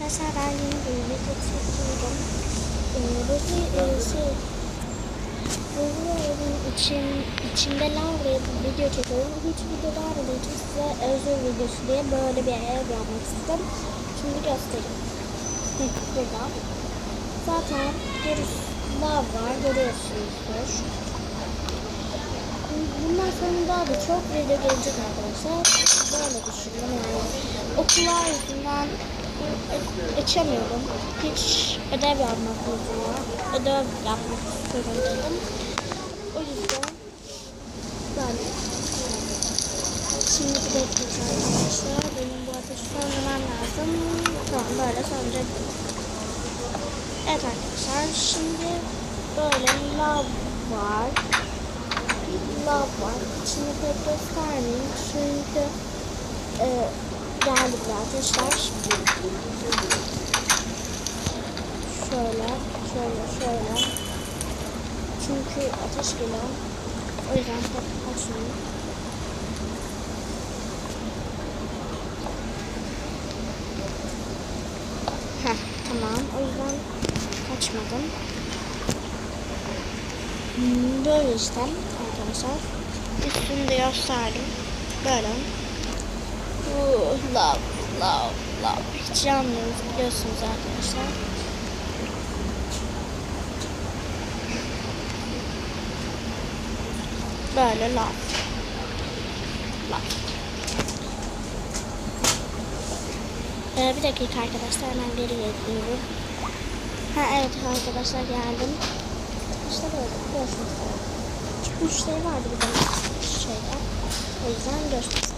arkadaşlar, ben yeni bir video çekiyorum. İçinde lavre bir video çekiyorum. Hiç video daha önce size özür videosu diye böyle bir ev yapmak istedim. Şimdi göstereyim. Burada. Zaten lav var, görüyorsunuzdur. Bundan sonra daha da çok video gelecek arkadaşlar. Böyle düşündüm yani. Okullar yüzünden açamıyorum. Hiç ödev yapmak yüzünden. Ödev yapmak istiyorum dedim. O yüzden böyle. Şimdi bir dakika arkadaşlar. Benim bu ateşi söndürmem lazım. Tamam, böyle söndürebilirim. Evet arkadaşlar, şimdi böyle lav var. İçini pek göstermeyeyim çünkü geldi bir ateşler. Şöyle. Çünkü ateş geliyor. O yüzden pek kaçmıyor. Tamam. O yüzden kaçmadım. Böyle işte arkadaşlar. Üstünde gösterdim. Böyle. Love. Hiç yanmıyoruz biliyorsunuz arkadaşlar. Böyle love. Bir dakika arkadaşlar, hemen geri geliyorum. Evet arkadaşlar, geldim. İşte böyle görüşmek üzere. Çünkü müşteri vardı bir de şeyde. O yüzden görüşmek üzere.